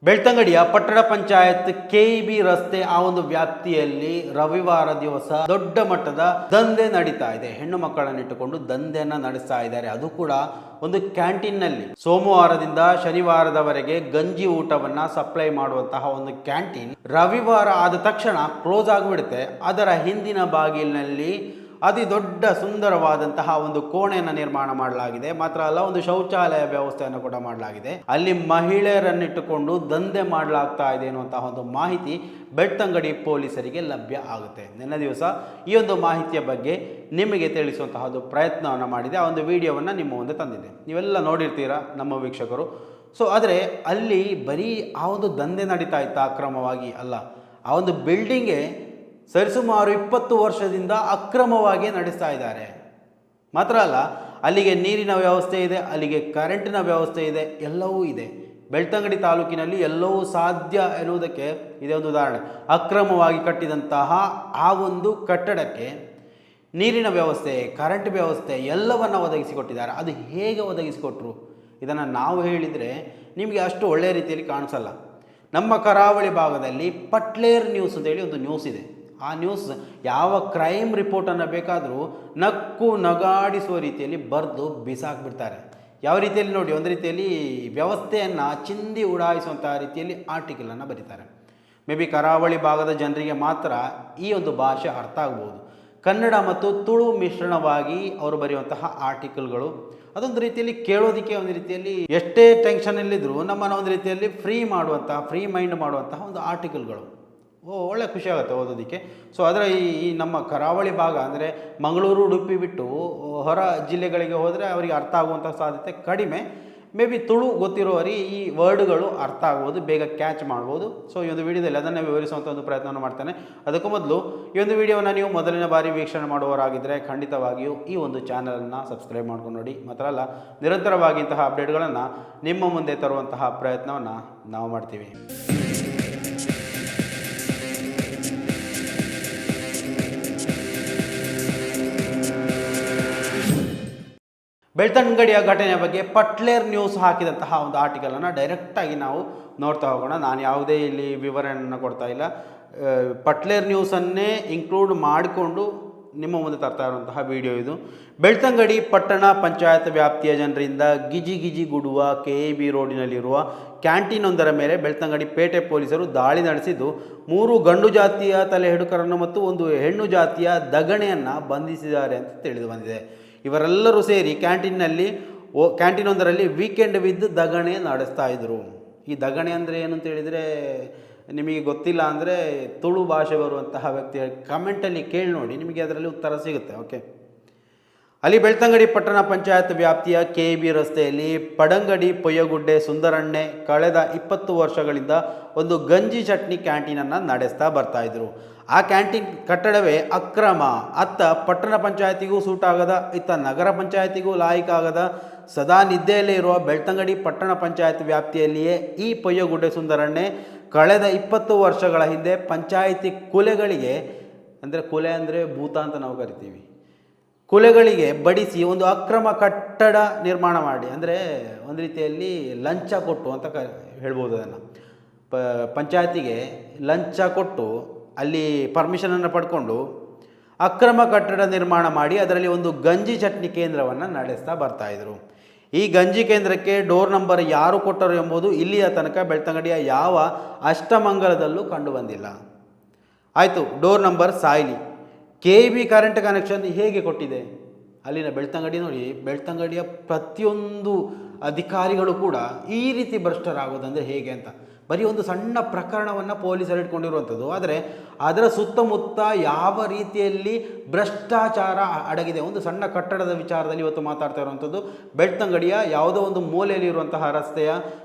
ಬೆಳ್ತಂಗಡಿಯ ಪಟ್ಟಣ ಪಂಚಾಯತ್ ಕೆಇಬಿ ರಸ್ತೆ ಆ ಒಂದು ವ್ಯಾಪ್ತಿಯಲ್ಲಿ ರವಿವಾರ ದಿವಸ ದೊಡ್ಡ ಮಟ್ಟದ ದಂಧೆ ನಡೀತಾ ಇದೆ. ಹೆಣ್ಣು ಮಕ್ಕಳನ್ನಿಟ್ಟುಕೊಂಡು ದಂಧೆಯನ್ನ ನಡೆಸ್ತಾ ಇದ್ದಾರೆ. ಅದು ಕೂಡ ಒಂದು ಕ್ಯಾಂಟೀನ್ ನಲ್ಲಿ ಸೋಮವಾರದಿಂದ ಶನಿವಾರದವರೆಗೆ ಗಂಜಿ ಊಟವನ್ನ ಸಪ್ಲೈ ಮಾಡುವಂತಹ ಒಂದು ಕ್ಯಾಂಟೀನ್ ರವಿವಾರ ಆದ ತಕ್ಷಣ ಕ್ಲೋಸ್ ಆಗಿಬಿಡುತ್ತೆ. ಅದರ ಹಿಂದಿನ ಬಾಗಿಲಿನಲ್ಲಿ ಅತಿ ದೊಡ್ಡ ಸುಂದರವಾದಂತಹ ಒಂದು ಕೋಣೆಯನ್ನು ನಿರ್ಮಾಣ ಮಾಡಲಾಗಿದೆ. ಮಾತ್ರ ಅಲ್ಲ, ಒಂದು ಶೌಚಾಲಯ ವ್ಯವಸ್ಥೆಯನ್ನು ಕೂಡ ಮಾಡಲಾಗಿದೆ. ಅಲ್ಲಿ ಮಹಿಳೆಯರನ್ನಿಟ್ಟುಕೊಂಡು ದಂಧೆ ಮಾಡಲಾಗ್ತಾ ಇದೆ ಎನ್ನುವಂತಹ ಒಂದು ಮಾಹಿತಿ ಬೆಳ್ತಂಗಡಿ ಪೊಲೀಸರಿಗೆ ಲಭ್ಯ ಆಗುತ್ತೆ. ನಿನ್ನೆ ದಿವಸ ಈ ಒಂದು ಮಾಹಿತಿಯ ಬಗ್ಗೆ ನಿಮಗೆ ತಿಳಿಸುವಂತಹ ಒಂದು ಪ್ರಯತ್ನವನ್ನು ಮಾಡಿದೆ. ಆ ಒಂದು ವಿಡಿಯೋವನ್ನು ನಿಮ್ಮ ಮುಂದೆ ತಂದಿದೆ. ನೀವೆಲ್ಲ ನೋಡಿರ್ತೀರಾ ನಮ್ಮ ವೀಕ್ಷಕರು. ಆದರೆ ಅಲ್ಲಿ ಬರೀ ಆ ಒಂದು ದಂಧೆ ನಡೀತಾ ಇತ್ತ ಅಕ್ರಮವಾಗಿ ಅಲ್ಲ, ಆ ಒಂದು ಬಿಲ್ಡಿಂಗೇ ಸರಿಸುಮಾರು 20 ವರ್ಷದಿಂದ ಅಕ್ರಮವಾಗಿ ನಡೆಸ್ತಾ ಇದ್ದಾರೆ. ಮಾತ್ರ ಅಲ್ಲ, ಅಲ್ಲಿಗೆ ನೀರಿನ ವ್ಯವಸ್ಥೆ ಇದೆ, ಅಲ್ಲಿಗೆ ಕರೆಂಟಿನ ವ್ಯವಸ್ಥೆ ಇದೆ, ಎಲ್ಲವೂ ಇದೆ. ಬೆಳ್ತಂಗಡಿ ತಾಲೂಕಿನಲ್ಲಿ ಎಲ್ಲವೂ ಸಾಧ್ಯ ಎನ್ನುವುದಕ್ಕೆ ಇದೇ ಒಂದು ಉದಾಹರಣೆ. ಅಕ್ರಮವಾಗಿ ಕಟ್ಟಿದಂತಹ ಆ ಒಂದು ಕಟ್ಟಡಕ್ಕೆ ನೀರಿನ ವ್ಯವಸ್ಥೆ, ಕರೆಂಟ್ ವ್ಯವಸ್ಥೆ ಎಲ್ಲವನ್ನು ಒದಗಿಸಿಕೊಟ್ಟಿದ್ದಾರೆ. ಅದು ಹೇಗೆ ಒದಗಿಸಿಕೊಟ್ರು ಇದನ್ನು ನಾವು ಹೇಳಿದರೆ ನಿಮಗೆ ಅಷ್ಟು ಒಳ್ಳೆಯ ರೀತಿಯಲ್ಲಿ ಕಾಣಿಸಲ್ಲ. ನಮ್ಮ ಕರಾವಳಿ ಭಾಗದಲ್ಲಿ ಪಟ್ಲೇರ್ ನ್ಯೂಸ್ ಅಂತೇಳಿ ಒಂದು ನ್ಯೂಸ್ ಇದೆ. ಆ ನ್ಯೂಸ್ ಯಾವ ಕ್ರೈಮ್ ರಿಪೋರ್ಟನ್ನು ಬೇಕಾದರೂ ನಕ್ಕು ನಗಾಡಿಸುವ ರೀತಿಯಲ್ಲಿ ಬರೆದು ಬಿಸಾಕ್ಬಿಡ್ತಾರೆ. ಯಾವ ರೀತಿಯಲ್ಲಿ ನೋಡಿ, ಒಂದು ರೀತಿಯಲ್ಲಿ ವ್ಯವಸ್ಥೆಯನ್ನು ಚಿಂದಿ ಉಡಾಯಿಸುವಂತಹ ರೀತಿಯಲ್ಲಿ ಆರ್ಟಿಕಲನ್ನು ಬರೀತಾರೆ. ಮೇ ಬಿ ಕರಾವಳಿ ಭಾಗದ ಜನರಿಗೆ ಮಾತ್ರ ಈ ಒಂದು ಭಾಷೆ ಅರ್ಥ ಆಗ್ಬೋದು. ಕನ್ನಡ ಮತ್ತು ತುಳು ಮಿಶ್ರಣವಾಗಿ ಅವರು ಬರೆಯುವಂತಹ ಆರ್ಟಿಕಲ್ಗಳು ಅದೊಂದು ರೀತಿಯಲ್ಲಿ ಕೇಳೋದಕ್ಕೆ ಒಂದು ರೀತಿಯಲ್ಲಿ ಎಷ್ಟೇ ಟೆನ್ಷನಲ್ಲಿದ್ದರೂ ನಮ್ಮನ್ನು ಒಂದು ರೀತಿಯಲ್ಲಿ ಫ್ರೀ ಮೈಂಡ್ ಮಾಡುವಂತಹ ಒಂದು ಆರ್ಟಿಕಲ್ಗಳು. ಒಳ್ಳೆ ಖುಷಿ ಆಗುತ್ತೆ ಓದೋದಕ್ಕೆ. ಅದರ ಈ ನಮ್ಮ ಕರಾವಳಿ ಭಾಗ ಅಂದರೆ ಮಂಗಳೂರು, ಉಡುಪಿ ಬಿಟ್ಟು ಹೊರ ಜಿಲ್ಲೆಗಳಿಗೆ ಹೋದರೆ ಅವರಿಗೆ ಅರ್ಥ ಆಗುವಂಥ ಸಾಧ್ಯತೆ ಕಡಿಮೆ. ಮೇ ಬಿ ತುಳು ಗೊತ್ತಿರೋರಿಗೆ ಈ ವರ್ಡ್ಗಳು ಅರ್ಥ ಆಗ್ಬೋದು, ಬೇಗ ಕ್ಯಾಚ್ ಮಾಡ್ಬೋದು. ಈ ಒಂದು ವಿಡಿಯೋದಲ್ಲಿ ಅದನ್ನು ವಿವರಿಸುವಂಥ ಒಂದು ಪ್ರಯತ್ನವನ್ನು ಮಾಡ್ತೇನೆ. ಅದಕ್ಕೂ ಮೊದಲು ಈ ಒಂದು ವಿಡಿಯೋವನ್ನು ನೀವು ಮೊದಲನೇ ಬಾರಿ ವೀಕ್ಷಣೆ ಮಾಡುವವರಾಗಿದ್ದರೆ ಖಂಡಿತವಾಗಿಯೂ ಈ ಒಂದು ಚಾನಲನ್ನು ಸಬ್ಸ್ಕ್ರೈಬ್ ಮಾಡ್ಕೊಂಡು ನೋಡಿ. ಮಾತ್ರ ಅಲ್ಲ, ನಿರಂತರವಾಗಿ ಇಂತಹ ಅಪ್ಡೇಟ್ಗಳನ್ನು ನಿಮ್ಮ ಮುಂದೆ ತರುವಂತಹ ಪ್ರಯತ್ನವನ್ನು ನಾವು ಮಾಡ್ತೀವಿ. ಬೆಳ್ತಂಗಡಿಯ ಘಟನೆಯ ಬಗ್ಗೆ ಪಟ್ಲೇರ್ ನ್ಯೂಸ್ ಹಾಕಿದಂತಹ ಒಂದು ಆರ್ಟಿಕಲನ್ನು ಡೈರೆಕ್ಟಾಗಿ ನಾವು ನೋಡ್ತಾ ಹೋಗೋಣ. ನಾನು ಯಾವುದೇ ಇಲ್ಲಿ ವಿವರಣೆಯನ್ನು ಕೊಡ್ತಾ ಇಲ್ಲ. ಪಟ್ಲೇರ್ ನ್ಯೂಸನ್ನೇ ಇನ್ಕ್ಲೂಡ್ ಮಾಡಿಕೊಂಡು ನಿಮ್ಮ ಮುಂದೆ ತರ್ತಾ ಇರುವಂತಹ ವಿಡಿಯೋ ಇದು. ಬೆಳ್ತಂಗಡಿ ಪಟ್ಟಣ ಪಂಚಾಯತ್ ವ್ಯಾಪ್ತಿಯ ಜನರಿಂದ ಗಿಜಿ ಗುಡುವ ಕೆಇಬಿ ರೋಡಿನಲ್ಲಿರುವ ಕ್ಯಾಂಟೀನ್ ಒಂದರ ಮೇಲೆ ಬೆಳ್ತಂಗಡಿ ಪೇಟೆ ಪೊಲೀಸರು ದಾಳಿ ನಡೆಸಿದ್ದು 3 ಗಂಡು ಜಾತಿಯ ತಲೆಹೆಡುಕರನ್ನು ಮತ್ತು 1 ಹೆಣ್ಣು ಜಾತಿಯ ದಗಣೆಯನ್ನು ಬಂಧಿಸಿದ್ದಾರೆ ಅಂತ ತಿಳಿದು ಬಂದಿದೆ. ಇವರೆಲ್ಲರೂ ಸೇರಿ ಕ್ಯಾಂಟೀನ್ ಒಂದರಲ್ಲಿ ವೀಕೆಂಡ್ ವಿತ್ ದಗಣೆ ನಡೆಸ್ತಾ ಇದ್ರು. ಈ ದಗಣೆ ಅಂದರೆ ಏನು ಅಂತ ಹೇಳಿದರೆ ನಿಮಗೆ ಗೊತ್ತಿಲ್ಲ ಅಂದರೆ ತುಳು ಭಾಷೆ ಬರುವಂತಹ ವ್ಯಕ್ತಿ ಕಮೆಂಟಲ್ಲಿ ಕೇಳಿ ನೋಡಿ, ನಿಮಗೆ ಅದರಲ್ಲಿ ಉತ್ತರ ಸಿಗುತ್ತೆ. ಓಕೆ, ಅಲ್ಲಿ ಬೆಳ್ತಂಗಡಿ ಪಟ್ಟಣ ಪಂಚಾಯತ್ ವ್ಯಾಪ್ತಿಯ ಕೆಇಬಿ ರಸ್ತೆಯಲ್ಲಿ ಪಡಂಗಡಿ ಪೊಯ್ಯಗುಡ್ಡೆ ಸುಂದರಣ್ಣೆ ಕಳೆದ 20 ವರ್ಷಗಳಿಂದ ಒಂದು ಗಂಜಿ ಚಟ್ನಿ ಕ್ಯಾಂಟೀನನ್ನು ನಡೆಸ್ತಾ ಬರ್ತಾಯಿದ್ರು. ಆ ಕ್ಯಾಂಟೀನ್ ಕಟ್ಟಡವೇ ಅಕ್ರಮ. ಅತ್ತ ಪಟ್ಟಣ ಪಂಚಾಯತಿಗೂ ಸೂಟ್ ಆಗದ, ಇತ್ತ ನಗರ ಪಂಚಾಯತಿಗೂ ಲಾಯಕ್ ಆಗದ, ಸದಾ ನಿದ್ದೆಯಲ್ಲೇ ಇರುವ ಬೆಳ್ತಂಗಡಿ ಪಟ್ಟಣ ಪಂಚಾಯತ್ ವ್ಯಾಪ್ತಿಯಲ್ಲಿಯೇ ಈ ಪೊಯ್ಯಗುಡ್ಡೆ ಸುಂದರಣ್ಣೆ ಕಳೆದ 20 ವರ್ಷಗಳ ಹಿಂದೆ ಪಂಚಾಯಿತಿ ಕುಲೆಗಳಿಗೆ, ಅಂದರೆ ಕುಲೆ ಅಂದರೆ ಭೂತ ಅಂತ ನಾವು ಕರಿತೀವಿ, ಕುಲೆಗಳಿಗೆ ಬಡಿಸಿ ಒಂದು ಅಕ್ರಮ ಕಟ್ಟಡ ನಿರ್ಮಾಣ ಮಾಡಿ, ಅಂದರೆ ಒಂದು ರೀತಿಯಲ್ಲಿ ಲಂಚ ಕೊಟ್ಟು ಅಂತ ಹೇಳ್ಬೋದು. ಅದನ್ನು ಪಂಚಾಯತಿಗೆ ಲಂಚ ಕೊಟ್ಟು ಅಲ್ಲಿ ಪರ್ಮಿಷನನ್ನು ಪಡ್ಕೊಂಡು ಅಕ್ರಮ ಕಟ್ಟಡ ನಿರ್ಮಾಣ ಮಾಡಿ ಅದರಲ್ಲಿ ಒಂದು ಗಂಜಿ ಚಟ್ನಿ ಕೇಂದ್ರವನ್ನು ನಡೆಸ್ತಾ ಬರ್ತಾಯಿದ್ರು. ಈ ಗಂಜಿ ಕೇಂದ್ರಕ್ಕೆ ಡೋರ್ ನಂಬರ್ ಯಾರು ಕೊಟ್ಟರು ಎಂಬುದು ಇಲ್ಲಿಯ ತನಕ ಬೆಳ್ತಂಗಡಿಯ ಯಾವ ಅಷ್ಟಮಂಗಲದಲ್ಲೂ ಕಂಡು ಬಂದಿಲ್ಲ. ಆಯಿತು, ಡೋರ್ ನಂಬರ್ ಸಾಯ್ಲಿ. ಕೆಇಬಿ ಕರೆಂಟ್ ಕನೆಕ್ಷನ್ ಹೇಗೆ ಕೊಟ್ಟಿದೆ ಅಲ್ಲಿನ ಬೆಳ್ತಂಗಡಿ ನೋಡಿ. ಬೆಳ್ತಂಗಡಿಯ ಪ್ರತಿಯೊಂದು ಅಧಿಕಾರಿಗಳು ಕೂಡ ಈ ರೀತಿ ಭ್ರಷ್ಟರಾಗೋದಂದರೆ ಹೇಗೆ ಅಂತ ಬರೀ ಒಂದು ಸಣ್ಣ ಪ್ರಕರಣವನ್ನು ಪೊಲೀಸರು ಇಟ್ಕೊಂಡಿರುವಂಥದ್ದು. ಆದರೆ ಅದರ ಸುತ್ತಮುತ್ತ ಯಾವ ರೀತಿಯಲ್ಲಿ ಭ್ರಷ್ಟಾಚಾರ ಅಡಗಿದೆ, ಒಂದು ಸಣ್ಣ ಕಟ್ಟಡದ ವಿಚಾರದಲ್ಲಿ ಇವತ್ತು ಮಾತಾಡ್ತಾ ಇರುವಂಥದ್ದು. ಬೆಳ್ತಂಗಡಿಯ ಯಾವುದೋ ಒಂದು ಮೂಲೆಯಲ್ಲಿರುವಂತಹ ರಸ್ತೆಯ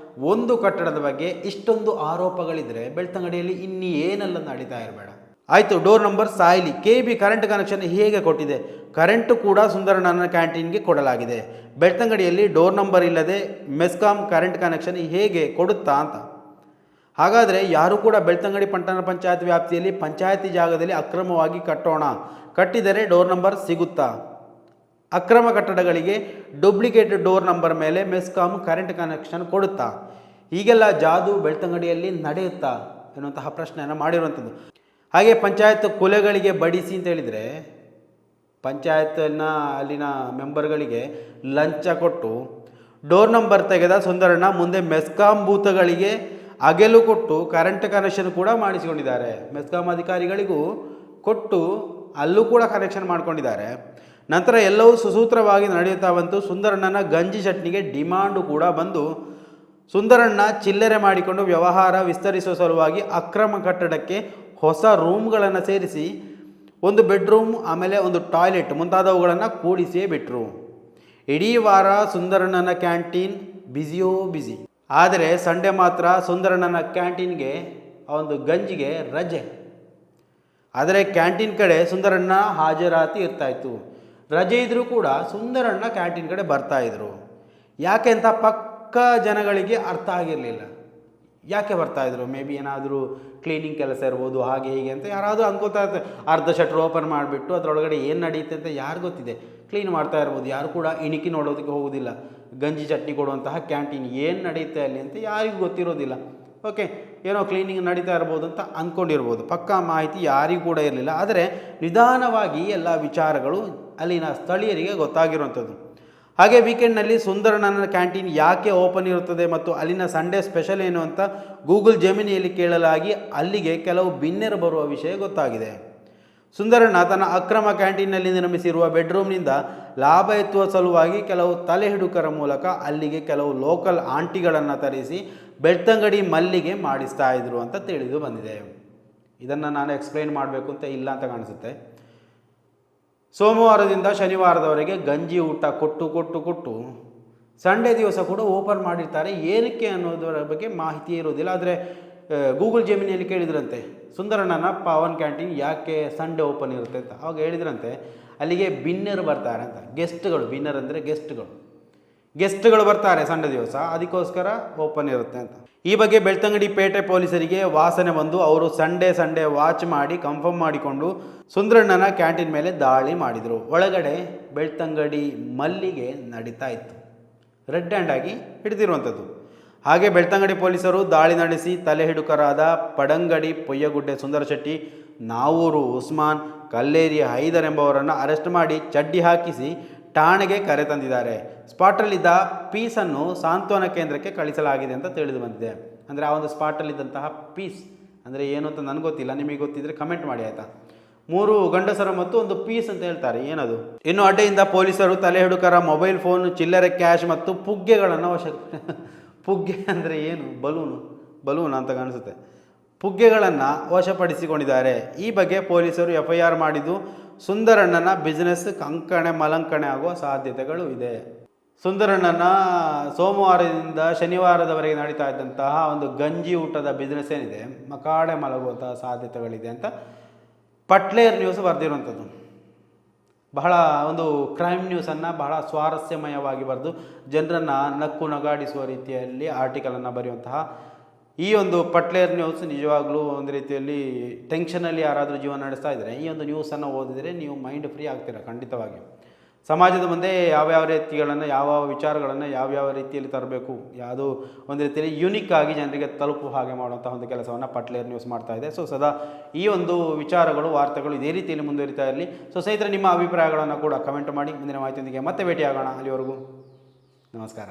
ಒಂದು ಕಟ್ಟಡದ ಬಗ್ಗೆ ಇಷ್ಟೊಂದು ಆರೋಪಗಳಿದ್ದರೆ ಬೆಳ್ತಂಗಡಿಯಲ್ಲಿ ಇನ್ನೂ ಏನೆಲ್ಲ ನಡೀತಾ ಇರಬೇಡ. ಆಯಿತು, ಡೋರ್ ನಂಬರ್ ಸಾಯ್ಲಿ. ಕೆಇಬಿ ಕರೆಂಟ್ ಕನೆಕ್ಷನ್ ಹೇಗೆ ಕೊಟ್ಟಿದೆ? ಕರೆಂಟು ಕೂಡ ಸುಂದರಣ್ಣನ ಕ್ಯಾಂಟೀನ್ಗೆ ಕೊಡಲಾಗಿದೆ. ಬೆಳ್ತಂಗಡಿಯಲ್ಲಿ ಡೋರ್ ನಂಬರ್ ಇಲ್ಲದೆ ಮೆಸ್ಕಾಂ ಕರೆಂಟ್ ಕನೆಕ್ಷನ್ ಹೇಗೆ ಕೊಡುತ್ತಾ ಅಂತ. ಹಾಗಾದರೆ ಯಾರು ಕೂಡ ಬೆಳ್ತಂಗಡಿ ಪಟ್ಟಣ ಪಂಚಾಯತ್ ವ್ಯಾಪ್ತಿಯಲ್ಲಿ ಪಂಚಾಯತಿ ಜಾಗದಲ್ಲಿ ಅಕ್ರಮವಾಗಿ ಕಟ್ಟಿದರೆ ಡೋರ್ ನಂಬರ್ ಸಿಗುತ್ತಾ? ಅಕ್ರಮ ಕಟ್ಟಡಗಳಿಗೆ ಡೂಪ್ಲಿಕೇಟ್ ಡೋರ್ ನಂಬರ್ ಮೇಲೆ ಮೆಸ್ಕಾಂ ಕರೆಂಟ್ ಕನೆಕ್ಷನ್ ಕೊಡುತ್ತಾ? ಹೀಗೆಲ್ಲ ಜಾದು ಬೆಳ್ತಂಗಡಿಯಲ್ಲಿ ನಡೆಯುತ್ತಾ ಎನ್ನುವಂತಹ ಪ್ರಶ್ನೆಯನ್ನು ಮಾಡಿರುವಂಥದ್ದು. ಹಾಗೆ ಪಂಚಾಯತ್ ಕುಲೆಗಳಿಗೆ ಬಡಿಸಿ ಅಂತ ಹೇಳಿದರೆ, ಪಂಚಾಯತ್ನ ಅಲ್ಲಿನ ಮೆಂಬರ್ಗಳಿಗೆ ಲಂಚ ಕೊಟ್ಟು ಡೋರ್ ನಂಬರ್ ತೆಗೆದ ಸುಂದರಣ್ಣ ಮುಂದೆ ಮೆಸ್ಕಾಂ ಬೂತ್ಗಳಿಗೆ ಅಗೆಲು ಕೊಟ್ಟು ಕರೆಂಟ್ ಕನೆಕ್ಷನ್ ಕೂಡ ಮಾಡಿಸಿಕೊಂಡಿದ್ದಾರೆ. ಮೆಸ್ಕಾಂ ಅಧಿಕಾರಿಗಳಿಗೂ ಕೊಟ್ಟು ಅಲ್ಲೂ ಕೂಡ ಕನೆಕ್ಷನ್ ಮಾಡಿಕೊಂಡಿದ್ದಾರೆ. ನಂತರ ಎಲ್ಲವೂ ಸುಸೂತ್ರವಾಗಿ ನಡೆಯುತ್ತಾ ಬಂತು. ಸುಂದರಣ್ಣನ ಗಂಜಿ ಚಟ್ನಿಗೆ ಡಿಮಾಂಡು ಕೂಡ ಬಂದು ಸುಂದರಣ್ಣ ಚಿಲ್ಲರೆ ಮಾಡಿಕೊಂಡು ವ್ಯವಹಾರ ವಿಸ್ತರಿಸುವ ಸಲುವಾಗಿ ಅಕ್ರಮ ಕಟ್ಟಡಕ್ಕೆ ಹೊಸ ರೂಮ್ಗಳನ್ನು ಸೇರಿಸಿ ಒಂದು ಬೆಡ್ರೂಮ್, ಆಮೇಲೆ ಒಂದು ಟಾಯ್ಲೆಟ್ ಮುಂತಾದವುಗಳನ್ನು ಕೂಡಿಸಿಯೇ ಬಿಟ್ಟರು. ಇಡೀ ವಾರ ಸುಂದರಣ್ಣನ ಕ್ಯಾಂಟೀನ್ ಬ್ಯುಸಿಯೋ ಬ್ಯುಸಿ. ಆದರೆ ಸಂಡೇ ಮಾತ್ರ ಸುಂದರಣ್ಣನ ಕ್ಯಾಂಟೀನ್ಗೆ ಒಂದು ಗಂಜಿಗೆ ರಜೆ. ಆದರೆ ಕ್ಯಾಂಟೀನ್ ಕಡೆ ಸುಂದರಣ್ಣ ಹಾಜರಾತಿ ಇರ್ತಾಯಿತ್ತು. ರಜೆ ಇದ್ದರೂ ಕೂಡ ಸುಂದರಣ್ಣ ಕ್ಯಾಂಟೀನ್ ಕಡೆ ಬರ್ತಾಯಿದ್ರು. ಯಾಕೆ ಅಂತ ಪಕ್ಕ ಜನಗಳಿಗೆ ಅರ್ಥ ಆಗಿರಲಿಲ್ಲ. ಯಾಕೆ ಬರ್ತಾಯಿದ್ರು? ಮೇ ಬಿ ಏನಾದರೂ ಕ್ಲೀನಿಂಗ್ ಕೆಲಸ ಇರ್ಬೋದು, ಹಾಗೆ ಹೀಗೆ ಅಂತ ಯಾರಾದರೂ ಅನ್ಕೋತಾ ಇರ್ತಾರೆ. ಅರ್ಧ ಶಟ್ರ್ ಓಪನ್ ಮಾಡಿಬಿಟ್ಟು ಅದರೊಳಗಡೆ ಏನು ನಡೆಯುತ್ತೆ ಅಂತ ಯಾರು ಗೊತ್ತಿದೆ, ಕ್ಲೀನ್ ಮಾಡ್ತಾ ಇರ್ಬೋದು. ಯಾರು ಕೂಡ ಇಣಿಕಿ ನೋಡೋದಕ್ಕೆ ಹೋಗೋದಿಲ್ಲ. ಗಂಜಿ ಚಟ್ನಿ ಕೊಡುವಂತಹ ಕ್ಯಾಂಟೀನ್ ಏನು ನಡೆಯುತ್ತೆ ಅಲ್ಲಿ ಅಂತ ಯಾರಿಗೂ ಗೊತ್ತಿರೋದಿಲ್ಲ. ಓಕೆ, ಏನೋ ಕ್ಲೀನಿಂಗ್ ನಡೀತಾ ಇರ್ಬೋದು ಅಂತ ಅಂದ್ಕೊಂಡಿರ್ಬೋದು. ಪಕ್ಕಾ ಮಾಹಿತಿ ಯಾರಿಗೂ ಕೂಡ ಇರಲಿಲ್ಲ. ಆದರೆ ನಿಧಾನವಾಗಿ ಎಲ್ಲ ವಿಚಾರಗಳು ಅಲ್ಲಿನ ಸ್ಥಳೀಯರಿಗೆ ಗೊತ್ತಾಗಿರುವಂಥದ್ದು. ಹಾಗೆ ವೀಕೆಂಡ್ನಲ್ಲಿ ಸುಂದರಣ್ಣನ ಕ್ಯಾಂಟೀನ್ ಯಾಕೆ ಓಪನ್ ಇರುತ್ತದೆ ಮತ್ತು ಅಲ್ಲಿನ ಸಂಡೇ ಸ್ಪೆಷಲ್ ಏನು ಅಂತ ಗೂಗಲ್ ಜೆಮಿನಿಯಲ್ಲಿ ಕೇಳಲಾಗಿ ಅಲ್ಲಿಗೆ ಕೆಲವು ಭಿನ್ನರು ಬರುವ ವಿಷಯ ಗೊತ್ತಾಗಿದೆ. ಸುಂದರಣ್ಣ ತನ್ನ ಅಕ್ರಮ ಕ್ಯಾಂಟೀನ್ನಲ್ಲಿ ನಿರ್ಮಿಸಿರುವ ಬೆಡ್ರೂಮ್ನಿಂದ ಲಾಭ ಎತ್ತುವ ಸಲುವಾಗಿ ಕೆಲವು ತಲೆಹಿಡುಕರ ಮೂಲಕ ಅಲ್ಲಿಗೆ ಕೆಲವು ಲೋಕಲ್ ಆಂಟಿಗಳನ್ನು ತರಿಸಿ ಬೆಳ್ತಂಗಡಿ ಮಲ್ಲಿಗೆ ಮಾಡಿಸ್ತಾ ಇದ್ರು ಅಂತ ತಿಳಿದು ಬಂದಿದೆ. ಇದನ್ನು ನಾನು ಎಕ್ಸ್ಪ್ಲೈನ್ ಮಾಡಬೇಕು ಅಂತ ಇಲ್ಲ ಅಂತ ಕಾಣಿಸುತ್ತೆ. ಸೋಮವಾರದಿಂದ ಶನಿವಾರದವರೆಗೆ ಗಂಜಿ ಊಟ ಕೊಟ್ಟು ಸಂಡೇ ದಿವಸ ಕೂಡ ಓಪನ್ ಮಾಡಿರ್ತಾರೆ. ಏನಕ್ಕೆ ಅನ್ನೋದರ ಬಗ್ಗೆ ಮಾಹಿತಿ ಇರೋದಿಲ್ಲ. ಆದರೆ ಗೂಗಲ್ ಜೆಮಿನಿಯಲ್ಲಿ ಕೇಳಿದ್ರಂತೆ ಸುಂದರಣ್ಣನ ಪವನ್ ಕ್ಯಾಂಟೀನ್ ಯಾಕೆ ಸಂಡೇ ಓಪನ್ ಇರುತ್ತೆ ಅಂತ. ಅವಾಗ ಹೇಳಿದ್ರಂತೆ ಅಲ್ಲಿಗೆ ಭಿನ್ನರು ಬರ್ತಾರೆ ಅಂತ. ಗೆಸ್ಟ್ಗಳು, ಭಿನ್ನರ್ ಅಂದರೆ ಗೆಸ್ಟ್ಗಳು ಬರ್ತಾರೆ ಸಂಡೇ ದಿವಸ, ಅದಕ್ಕೋಸ್ಕರ ಓಪನ್ ಇರುತ್ತೆ ಅಂತ. ಈ ಬಗ್ಗೆ ಬೆಳ್ತಂಗಡಿ ಪೇಟೆ ಪೊಲೀಸರಿಗೆ ವಾಸನೆ ಬಂದು ಅವರು ಸಂಡೇ ವಾಚ್ ಮಾಡಿ ಕನ್ಫರ್ಮ್ ಮಾಡಿಕೊಂಡು ಸುಂದರಣ್ಣನ ಕ್ಯಾಂಟೀನ್ ಮೇಲೆ ದಾಳಿ ಮಾಡಿದರು. ಒಳಗಡೆ ಬೆಳ್ತಂಗಡಿ ಮಲ್ಲಿಗೆ ನಡೀತಾ ಇತ್ತು. ರೆಡ್ ಹ್ಯಾಂಡ್ ಆಗಿ ಹಿಡಿದಿರುವಂಥದ್ದು. ಹಾಗೆ ಬೆಳ್ತಂಗಡಿ ಪೊಲೀಸರು ದಾಳಿ ನಡೆಸಿ ತಲೆಹಿಡುಕರಾದ ಪಡಂಗಡಿ ಪೊಯ್ಯಗುಡ್ಡೆ ಸುಂದರ ಶೆಟ್ಟಿ, ನಾವೂರು ಉಸ್ಮಾನ್, ಕಲ್ಲೇರಿ ಹೈದರ್ ಎಂಬವರನ್ನು ಅರೆಸ್ಟ್ ಮಾಡಿ ಚಡ್ಡಿ ಹಾಕಿಸಿ ಠಾಣೆಗೆ ಕರೆತಂದಿದ್ದಾರೆ. ಸ್ಪಾಟಲ್ಲಿದ್ದ ಪೀಸನ್ನು ಸಾಂತ್ವನ ಕೇಂದ್ರಕ್ಕೆ ಕಳಿಸಲಾಗಿದೆ ಅಂತ ತಿಳಿದು ಬಂದಿದೆ. ಅಂದರೆ ಆ ಒಂದು ಸ್ಪಾಟಲ್ಲಿದ್ದಂತಹ ಪೀಸ್ ಅಂದರೆ ಏನು ಅಂತ ನನಗೆ ಗೊತ್ತಿಲ್ಲ, ನಿಮಗೆ ಗೊತ್ತಿದ್ದರೆ ಕಮೆಂಟ್ ಮಾಡಿ ಆಯಿತಾ. 3 ಗಂಡಸರು ಮತ್ತು ಒಂದು ಪೀಸ್ ಅಂತ ಹೇಳ್ತಾರೆ, ಏನದು. ಇನ್ನು ಅಡ್ಡೆಯಿಂದ ಪೊಲೀಸರು ತಲೆಹಿಡುಕರ ಮೊಬೈಲ್ ಫೋನ್, ಚಿಲ್ಲರೆ ಕ್ಯಾಶ್ ಮತ್ತು ಪುಗ್ಗೆಗಳನ್ನು ಪುಗ್ಗೆ ಅಂದರೆ ಏನು, ಬಲೂನ್ ಅಂತ ಕಾಣಿಸುತ್ತೆ. ಪುಗ್ಗೆಗಳನ್ನು ವಶಪಡಿಸಿಕೊಂಡಿದ್ದಾರೆ. ಈ ಬಗ್ಗೆ ಪೊಲೀಸರು FIR ಮಾಡಿದ್ದು ಸುಂದರಣ್ಣನ ಬಿಸ್ನೆಸ್ ಕಂಕಣೆ ಮಲಂಕಣೆ ಆಗುವ ಸಾಧ್ಯತೆಗಳು ಇದೆ. ಸುಂದರಣ್ಣನ ಸೋಮವಾರದಿಂದ ಶನಿವಾರದವರೆಗೆ ನಡೀತಾ ಇದ್ದಂತಹ ಒಂದು ಗಂಜಿ ಊಟದ ಬಿಸ್ನೆಸ್ ಏನಿದೆ ಮಕಾಡೆ ಮಲಗುವಂತಹ ಸಾಧ್ಯತೆಗಳಿದೆ ಅಂತ ಪಟ್ಲೇರ್ ನ್ಯೂಸ್ ಬರೆದಿರುವಂಥದ್ದು. ಬಹಳ ಒಂದು ಕ್ರೈಮ್ ನ್ಯೂಸನ್ನು ಬಹಳ ಸ್ವಾರಸ್ಯಮಯವಾಗಿ ಬರೆದು ಜನರನ್ನು ನಕ್ಕು ನಗಾಡಿಸುವ ರೀತಿಯಲ್ಲಿ ಆರ್ಟಿಕಲನ್ನು ಬರೆಯುವಂತಹ ಈ ಒಂದು ಪಟ್ಲೇರ್ ನ್ಯೂಸ್ ನಿಜವಾಗ್ಲೂ ಒಂದು ರೀತಿಯಲ್ಲಿ ಟೆನ್ಷನಲ್ಲಿ ಯಾರಾದರೂ ಜೀವನ ನಡೆಸ್ತಾ ಇದ್ದರೆ ಈ ಒಂದು ನ್ಯೂಸನ್ನು ಓದಿದರೆ ನೀವು ಮೈಂಡ್ ಫ್ರೀ ಆಗ್ತೀರ ಖಂಡಿತವಾಗಿ. ಸಮಾಜದ ಮುಂದೆ ಯಾವ್ಯಾವ ರೀತಿಗಳನ್ನು, ಯಾವ ವಿಚಾರಗಳನ್ನು ಯಾವ್ಯಾವ ರೀತಿಯಲ್ಲಿ ತರಬೇಕು, ಯಾವುದೋ ಒಂದು ರೀತಿಯಲ್ಲಿ ಯುನಿಕ್ ಆಗಿ ಜನರಿಗೆ ತಲುಪುವ ಹಾಗೆ ಮಾಡುವಂಥ ಒಂದು ಕೆಲಸವನ್ನು ಪಟ್ಲೇರ್ ನ್ಯೂಸ್ ಮಾಡ್ತಾ ಇದೆ. ಸೊ ಸದಾ ಈ ಒಂದು ವಿಚಾರಗಳು, ವಾರ್ತೆಗಳು ಇದೇ ರೀತಿಯಲ್ಲಿ ಮುಂದುವರಿತಾ ಇರಲಿ. ಸೊ ಸ್ನೇಹಿತರೆ, ನಿಮ್ಮ ಅಭಿಪ್ರಾಯಗಳನ್ನು ಕೂಡ ಕಮೆಂಟ್ ಮಾಡಿ. ಮುಂದಿನ ಮಾಹಿತಿಯೊಂದಿಗೆ ಮತ್ತೆ ಭೇಟಿಯಾಗೋಣ. ಅಲ್ಲಿವರೆಗೂ ನಮಸ್ಕಾರ.